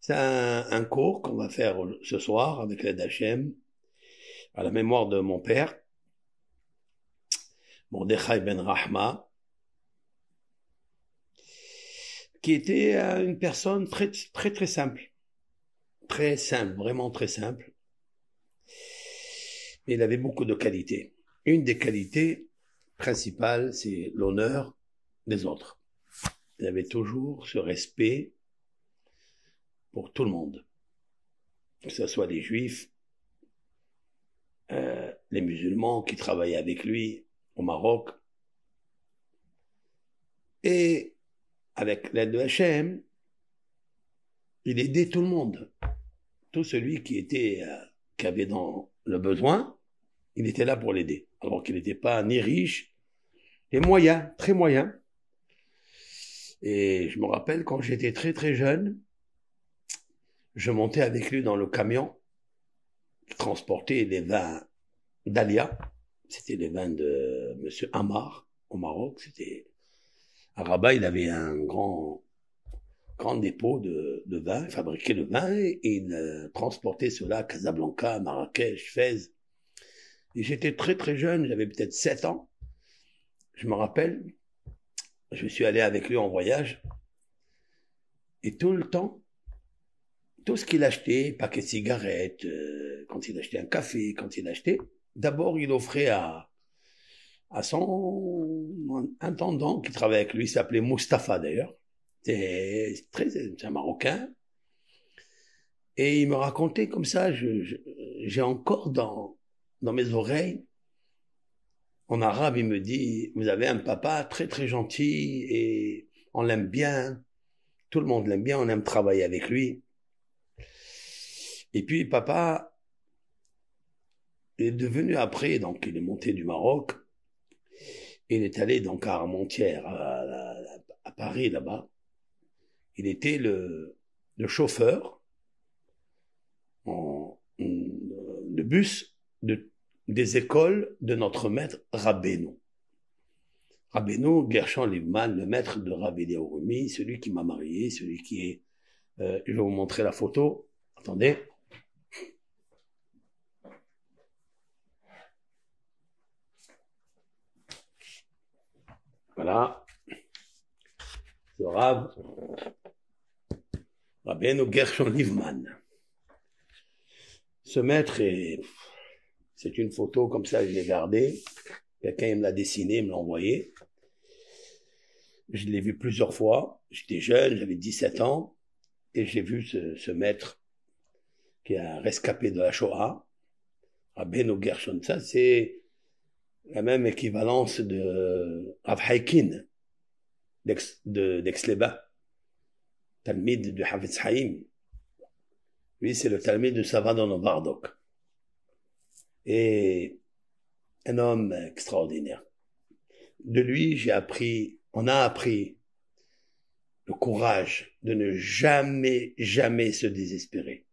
C'est un cours qu'on va faire ce soir avec l'aide d'Hachem à la mémoire de mon père, Mordechai Ben Rahma, qui était une personne très, très, très simple. Très simple, vraiment très simple. Mais il avait beaucoup de qualités. Une des qualités principales, c'est l'honneur des autres. Il avait toujours ce respect pour tout le monde, que ce soit les juifs, les musulmans qui travaillaient avec lui au Maroc. Et avec l'aide de Hachem, il aidait tout le monde. Tout celui qui avait dans le besoin, il était là pour l'aider. Alors qu'il n'était pas ni riche, ni moyen, très moyen. Et je me rappelle quand j'étais très très jeune, je montais avec lui dans le camion qui transportait les vins d'Alia. C'était les vins de Monsieur Amar au Maroc. C'était à Rabat, il avait un grand dépôt de vin, il fabriquait le vin et il transportait cela à Casablanca, Marrakech, Fès. Et j'étais très très jeune, j'avais peut-être 7 ans. Je me rappelle, je suis allé avec lui en voyage et tout le temps, tout ce qu'il achetait, paquet de cigarettes, quand il achetait un café, quand il achetait, d'abord il offrait à son intendant qui travaillait avec lui, il s'appelait Mustapha d'ailleurs. C'est un Marocain. Et il me racontait comme ça, j'ai encore dans mes oreilles, en arabe, il me dit, vous avez un papa très très gentil et on l'aime bien, tout le monde l'aime bien, on aime travailler avec lui. Et puis papa est devenu après, donc il est monté du Maroc, il est allé donc à Armentières, à Paris là-bas. Il était le chauffeur de bus des écoles de notre maître Rabbeinu. Rabbeinu, Gershon Livman, le maître de Rav Eliyahu Rumi, celui qui m'a marié, celui qui est... je vais vous montrer la photo. Attendez. Voilà. Ce Rav. Rabbeinu Gershon Livman. Ce maître c'est une photo comme ça, je l'ai gardée. Quelqu'un me l'a dessinée, me l'a envoyée. Je l'ai vu plusieurs fois. J'étais jeune, j'avais 17 ans. Et j'ai vu ce maître qui est un rescapé de la Shoah. Rabbeinu Gershon, ça c'est la même équivalence de Rav Haikin d'Aix-les-Bains, Talmid du Havetz Haïm. Lui, c'est le Talmid de Savadon Novardok. Et un homme extraordinaire. De lui, on a appris le courage de ne jamais, jamais se désespérer.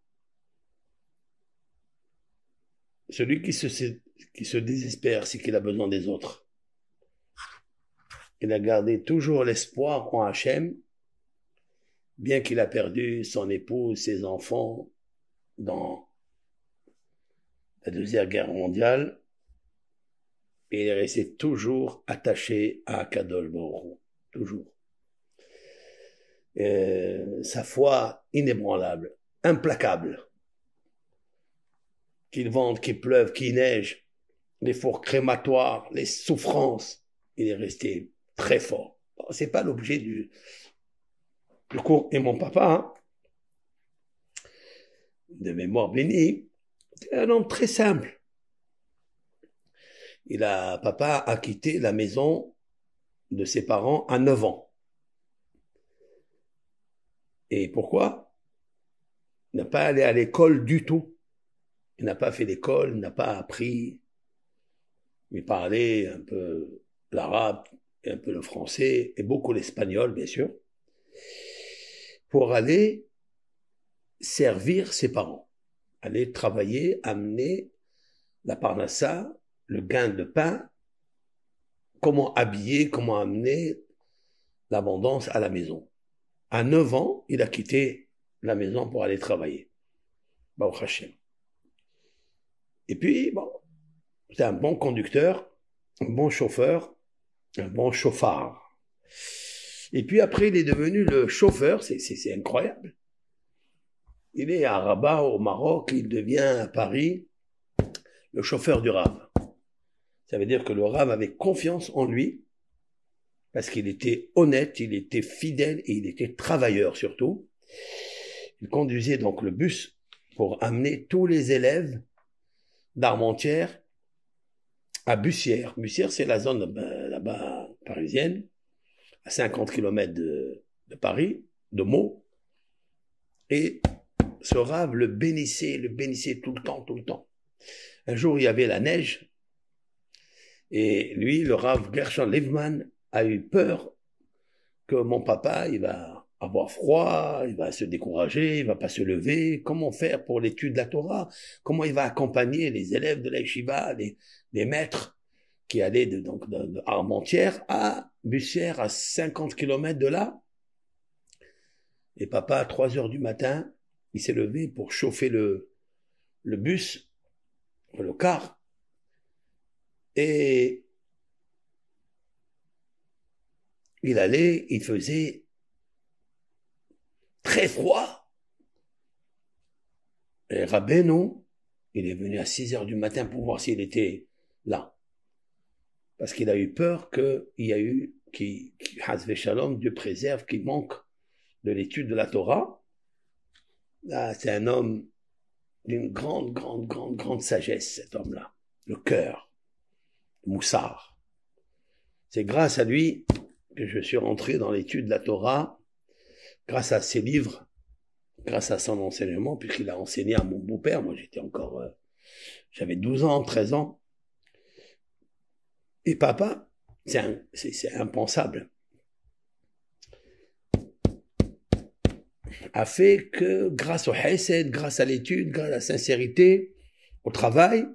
Celui qui se désespère, c'est qu'il a besoin des autres. Il a gardé toujours l'espoir en Hachem, bien qu'il a perdu son épouse, ses enfants dans la Deuxième Guerre mondiale, et il est resté toujours attaché à Kadosh Baruch Hu, toujours. Sa foi inébranlable, implacable. Qu'il vente, qu'il pleuve, qu'il neige, les fours crématoires, les souffrances, il est resté très fort. Bon, c'est pas l'objet du cours. Et mon papa, hein, de mémoire bénie, c'est un homme très simple. Papa a quitté la maison de ses parents à 9 ans. Et pourquoi? Il n'a pas allé à l'école du tout. Il n'a pas fait l'école, il n'a pas appris. Il parlait un peu l'arabe, et un peu le français, et beaucoup l'espagnol, bien sûr, pour aller servir ses parents, aller travailler, amener la parnassa, le gain de pain, comment habiller, comment amener l'abondance à la maison. À 9 ans, il a quitté la maison pour aller travailler. Baruch Hashem. Et puis, bon, c'est un bon conducteur, un bon chauffeur, un bon chauffard. Et puis après, il est devenu le chauffeur, c'est incroyable. Il est à Rabat, au Maroc, il devient à Paris le chauffeur du Rav. Ça veut dire que le Rav avait confiance en lui, parce qu'il était honnête, il était fidèle et il était travailleur surtout. Il conduisait donc le bus pour amener tous les élèves d'Armentières à Bussière. Bussière, c'est la zone là-bas parisienne, à 50 km de Paris, de Meaux. Et ce Rav le bénissait tout le temps, tout le temps. Un jour, il y avait la neige, et lui, le Rav Gershon Levman, a eu peur que mon papa, il va avoir froid, il va se décourager, il va pas se lever. Comment faire pour l'étude de la Torah? Comment il va accompagner les élèves de la yeshiva, les maîtres qui allaient de Armentières à Bussière, à 50 km de là? Et papa, à 3 heures du matin, il s'est levé pour chauffer le bus, le car. Et il faisait très froid. Et Rabbeinu, il est venu à 6 heures du matin pour voir s'il était là. Parce qu'il a eu peur qu'il y a eu, Hazve Shalom, Dieu préserve, qu'il manque de l'étude de la Torah. Là, c'est un homme d'une grande sagesse, cet homme-là. Le cœur, le moussard. C'est grâce à lui que je suis rentré dans l'étude de la Torah, grâce à ses livres, grâce à son enseignement, puisqu'il a enseigné à mon beau-père. Moi, j'étais encore, j'avais 12 ans, 13 ans. Et papa, c'est impensable, a fait que grâce au hesed, grâce à l'étude, grâce à la sincérité, au travail,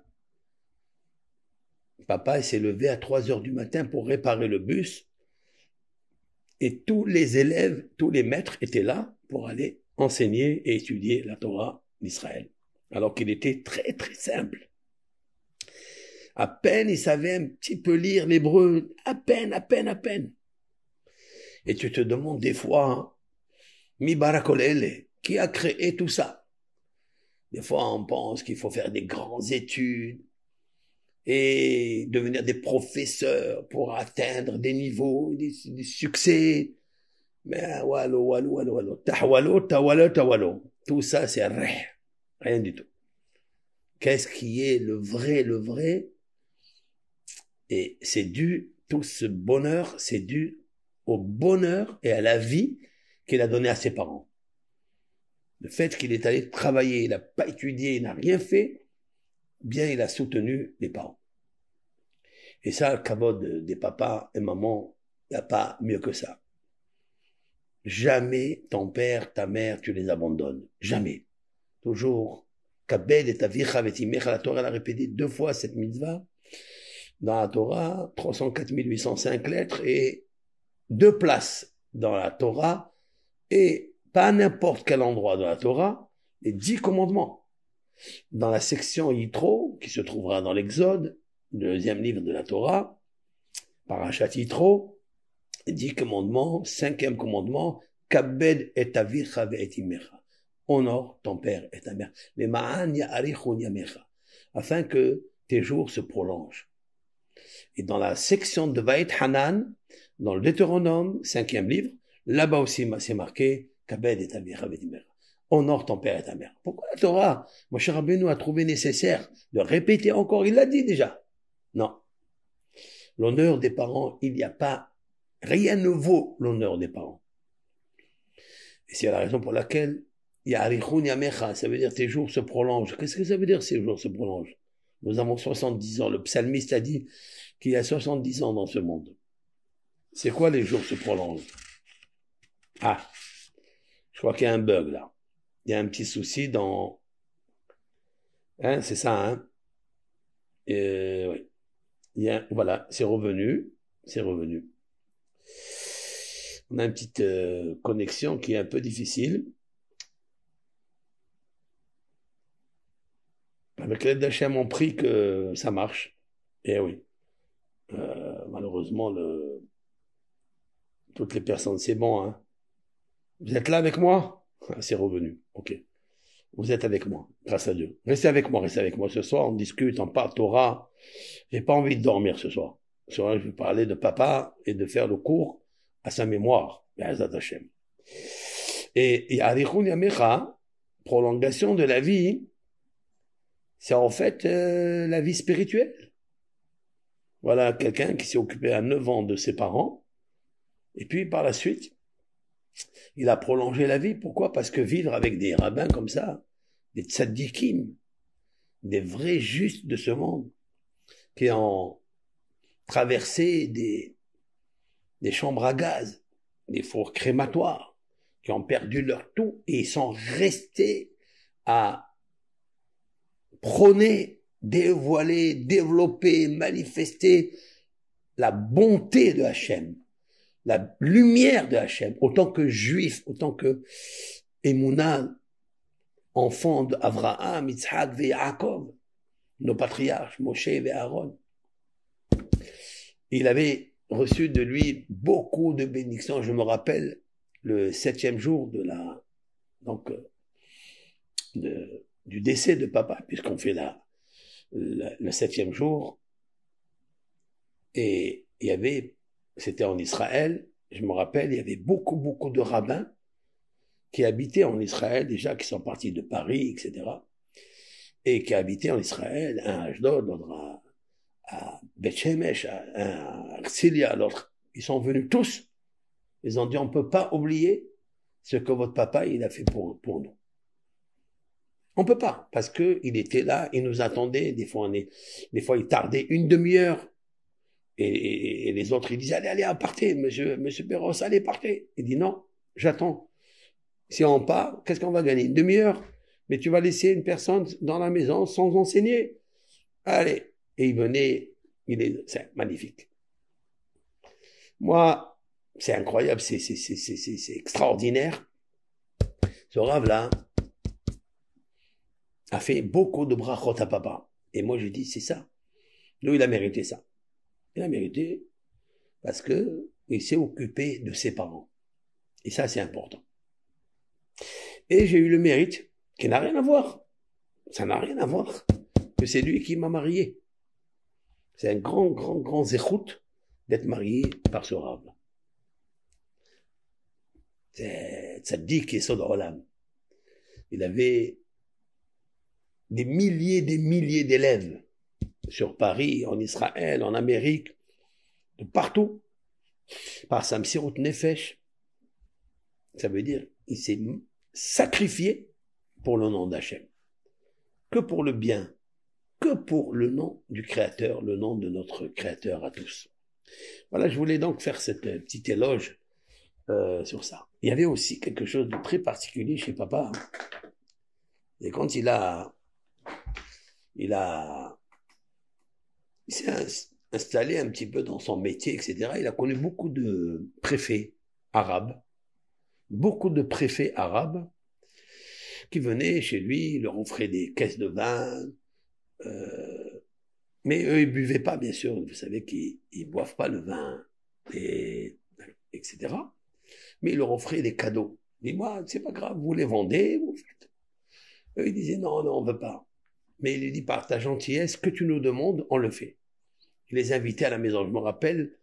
papa s'est levé à 3 heures du matin pour réparer le bus, et tous les élèves, tous les maîtres étaient là pour aller enseigner et étudier la Torah d'Israël. Alors qu'il était très simple. À peine il savait un petit peu lire l'hébreu, à peine. Et tu te demandes des fois, Mi Barakolele, qui a créé tout ça? Des fois on pense qu'il faut faire des grandes études et devenir des professeurs pour atteindre des niveaux, des succès. Mais wallo, tawalo. Tout ça, c'est rien du tout. Qu'est-ce qui est le vrai? Et c'est dû, tout ce bonheur, c'est dû au bonheur et à la vie qu'il a donné à ses parents. Le fait qu'il est allé travailler, il n'a pas étudié, il n'a rien fait, bien il a soutenu les parents. Et ça, le kavod des papas et mamans, il n'y a pas mieux que ça. Jamais ton père, ta mère, tu les abandonnes. Jamais. Toujours. Kabed et avicha vetimecha, la Torah l'a répété 2 fois cette mitzvah. Dans la Torah, 304 805 lettres et 2 places dans la Torah et pas n'importe quel endroit dans la Torah, les 10 commandements. Dans la section Yitro, qui se trouvera dans l'Exode, le 2e livre de la Torah, Parashat Yitro, 10 commandements, 5e commandement, Kabed et avicha ve'etimecha. Honore ton père et ta mère. Les ma'an ya'arichun yamecha. Afin que tes jours se prolongent. Et dans la section de Vaït Hanan, dans le Deutéronome, 5e livre, là-bas aussi c'est marqué Kabed et avicha ve'etimecha. Honore ton père et ta mère. Pourquoi la Torah, Moshe Rabbeinu a trouvé nécessaire de répéter encore? Il l'a dit déjà. Non. L'honneur des parents, il n'y a pas, rien ne vaut l'honneur des parents. Et c'est la raison pour laquelle Ya'arichun yamecha, ça veut dire tes jours se prolongent. Qu'est-ce que ça veut dire ces jours se prolongent? Nous avons 70 ans. Le psalmiste a dit qu'il y a 70 ans dans ce monde. C'est quoi les jours se prolongent? Ah, je crois qu'il y a un bug là. Il y a un petit souci dans... Hein, c'est ça, hein? Oui. Voilà, c'est revenu. On a une petite connexion qui est un peu difficile. Avec l'aide d'Hachem, on prie que ça marche. Et oui, malheureusement, toutes les personnes, c'est bon, hein. Vous êtes là avec moi? Ah, c'est revenu, ok. Vous êtes avec moi, grâce à Dieu. Restez avec moi ce soir, on discute, on parle Torah. J'ai pas envie de dormir ce soir. Ce soir, je vais parler de papa et de faire le cours à sa mémoire, Be'ezrat Hashem. Et Arichun Yamecha, prolongation de la vie, c'est en fait la vie spirituelle. Voilà quelqu'un qui s'est occupé à 9 ans de ses parents, et puis par la suite, il a prolongé la vie. Pourquoi? Parce que vivre avec des rabbins comme ça, des tzaddikim, des vrais justes de ce monde, qui ont traversé des chambres à gaz, des fours crématoires, qui ont perdu leur tout, et ils sont restés à prôner, dévoiler, développer, manifester la bonté de Hachem, la lumière de Hachem, autant que juif, autant que Emouna, enfant d'Abraham, Yitzhak et Yaakov, nos patriarches, Moshe et Aaron. Il avait reçu de lui beaucoup de bénédictions. Je me rappelle le 7e jour du décès de papa, puisqu'on fait le 7e jour, et il y avait, c'était en Israël, je me rappelle, il y avait beaucoup de rabbins qui habitaient en Israël, déjà qui sont partis de Paris, etc., et qui habitaient en Israël, un à Ashdod, l'autre à Beth Shemesh, à Herzliya, l'autre. Ils sont venus tous, ils ont dit, on ne peut pas oublier ce que votre papa, il a fait pour nous. On peut pas, parce que il était là, il nous attendait, des fois il tardait une demi-heure, et les autres, ils disaient, allez, partez, monsieur Perros, allez, partez. Il dit, non, j'attends. Si on part, qu'est-ce qu'on va gagner? Une demi-heure? Mais tu vas laisser une personne dans la maison sans enseigner. Allez. Et il venait, c'est magnifique. Moi, c'est incroyable, c'est extraordinaire. Ce rave-là a fait beaucoup de brachot à papa. Et moi, je dis, c'est ça. Lui, il a mérité ça. Il a mérité parce que il s'est occupé de ses parents. Et ça, c'est important. Et j'ai eu le mérite, qui n'a rien à voir. Ça n'a rien à voir. Que c'est lui qui m'a marié. C'est un grand zéchout d'être marié par ce rave. C'est tzaddik yesod olam. Il avait des milliers d'élèves sur Paris, en Israël, en Amérique, de partout, par sa msirut nefesh. Ça veut dire, il s'est sacrifié pour le nom d'Hachem. Que pour le bien, que pour le nom du Créateur, le nom de notre Créateur à tous. Voilà, je voulais donc faire cette petite éloge sur ça. Il y avait aussi quelque chose de très particulier chez papa. Et quand il s'est installé un petit peu dans son métier, etc., il a connu beaucoup de préfets arabes, qui venaient chez lui, il leur offraient des caisses de vin, mais eux, ils buvaient pas, bien sûr, vous savez qu'ils boivent pas le vin, etc., mais il leur offrait des cadeaux. Dis-moi, c'est pas grave, vous les vendez, vous faites. Eux, ils disaient, non, on veut pas. Mais il lui dit, par ta gentillesse, ce que tu nous demandes, on le fait. Il les invitait à la maison. Je me rappelle,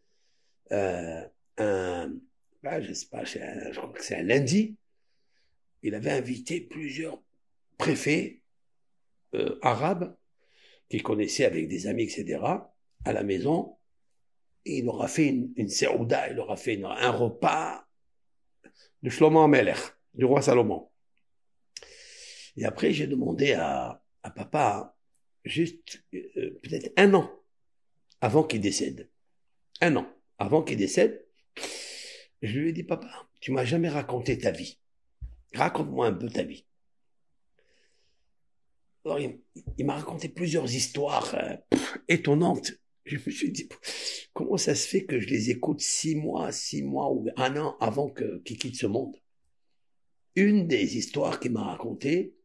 je sais pas, je crois que c'est un lundi, il avait invité plusieurs préfets arabes qu'il connaissait avec des amis, etc., à la maison. Et il leur a fait une seouda, il leur a fait un repas de Shlomo Amelech, du roi Salomon. Et après, j'ai demandé à papa, juste peut-être un an avant qu'il décède. Un an avant qu'il décède, je lui ai dit, papa, tu m'as jamais raconté ta vie. Raconte-moi un peu ta vie. Alors, il m'a raconté plusieurs histoires étonnantes. Je me suis dit, comment ça se fait que je les écoute 6 mois ou un an avant qu'il quitte ce monde? Une des histoires qu'il m'a racontées,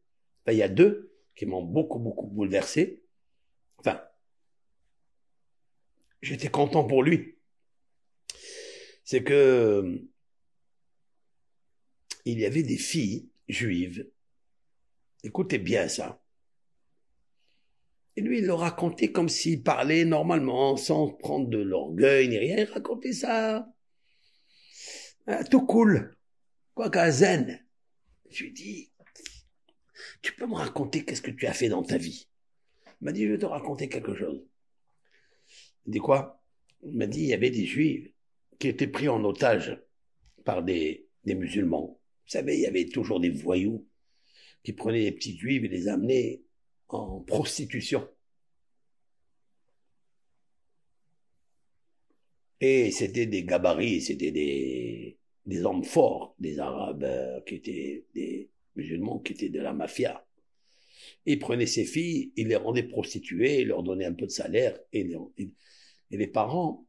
il y a deux qui m'ont beaucoup, beaucoup bouleversé. Enfin, j'étais content pour lui. C'est que il y avait des filles juives. Écoutez bien ça. Et lui, il le racontait comme s'il parlait normalement, sans prendre de l'orgueil ni rien. Il racontait ça tout cool, quoi qu'à zen. Je lui dis, tu peux me raconter qu'est-ce que tu as fait dans ta vie? Il m'a dit, je vais te raconter quelque chose. Il dit quoi? Il m'a dit, il y avait des juifs qui étaient pris en otage par des musulmans. Vous savez, il y avait toujours des voyous qui prenaient les petites juives et les amenaient en prostitution. Et c'était des gabarits, c'était des hommes forts, des Arabes qui étaient des musulmans, qui étaient de la mafia. Ils prenaient ces filles, ils les rendaient prostituées, ils leur donnaient un peu de salaire, et les parents,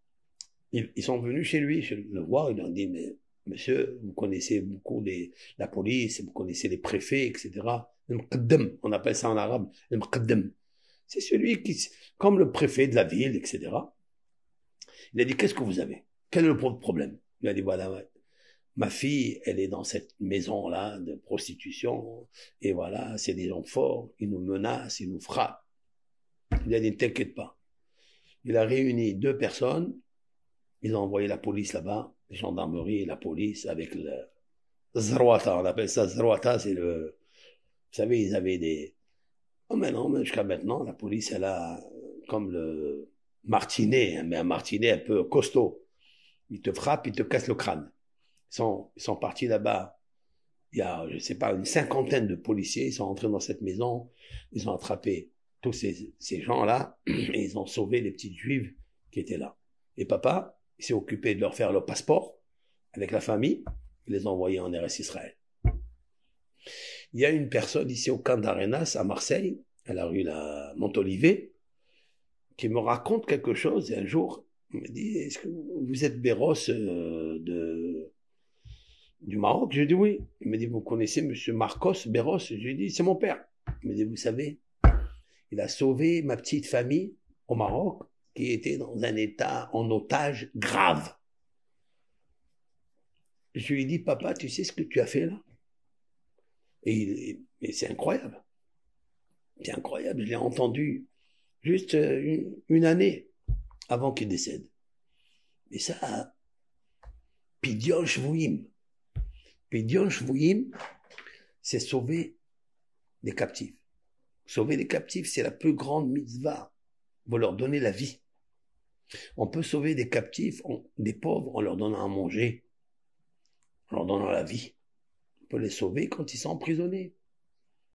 ils sont venus chez lui, le voir, ils lui ont dit, mais monsieur, vous connaissez beaucoup la police, vous connaissez les préfets, etc. On appelle ça en arabe, le mqaddam. C'est celui qui, comme le préfet de la ville, etc. Il a dit, qu'est-ce que vous avez? Quel est le problème? Il a dit, voilà, ouais, ma fille, elle est dans cette maison-là de prostitution, et voilà, c'est des gens forts, ils nous menacent, ils nous frappent. Il a dit, ne t'inquiète pas. Il a réuni 2 personnes, ils ont envoyé la police là-bas, la gendarmerie et la police avec le Zrouata, on appelle ça Zrouata, c'est le... Vous savez, ils avaient des... Oh mais non, mais jusqu'à maintenant, la police, elle a comme le martinet, mais un martinet un peu costaud. Ils te frappent, ils te cassent le crâne. Ils sont partis là-bas. Il y a, je sais pas, une 50aine de policiers. Ils sont entrés dans cette maison. Ils ont attrapé tous ces gens-là et ils ont sauvé les petites juives qui étaient là. Et papa, il s'est occupé de leur faire le passeport avec la famille. Il les a envoyés en RS Israël. Il y a une personne ici au camp d'Arenas à Marseille, à la rue la Montolivet, qui me raconte quelque chose. Et un jour, il me dit, est-ce que vous êtes Béros du Maroc? Je lui ai dit oui. Il me dit, vous connaissez monsieur Marcos Béros? Je lui ai dit, c'est mon père. Il me dit, vous savez, il a sauvé ma petite famille au Maroc, qui était dans un état en otage grave. Je lui ai dit, papa, tu sais ce que tu as fait là? Et c'est incroyable. C'est incroyable. Je l'ai entendu juste une année avant qu'il décède. Mais ça, Pidion Shvouim. Pidion Shvouim, c'est sauver des captifs. Sauver les captifs, c'est la plus grande mitzvah. Vous leur donnez la vie. On peut sauver des captifs, des pauvres, en leur donnant à manger, en leur donnant la vie. On peut les sauver quand ils sont emprisonnés.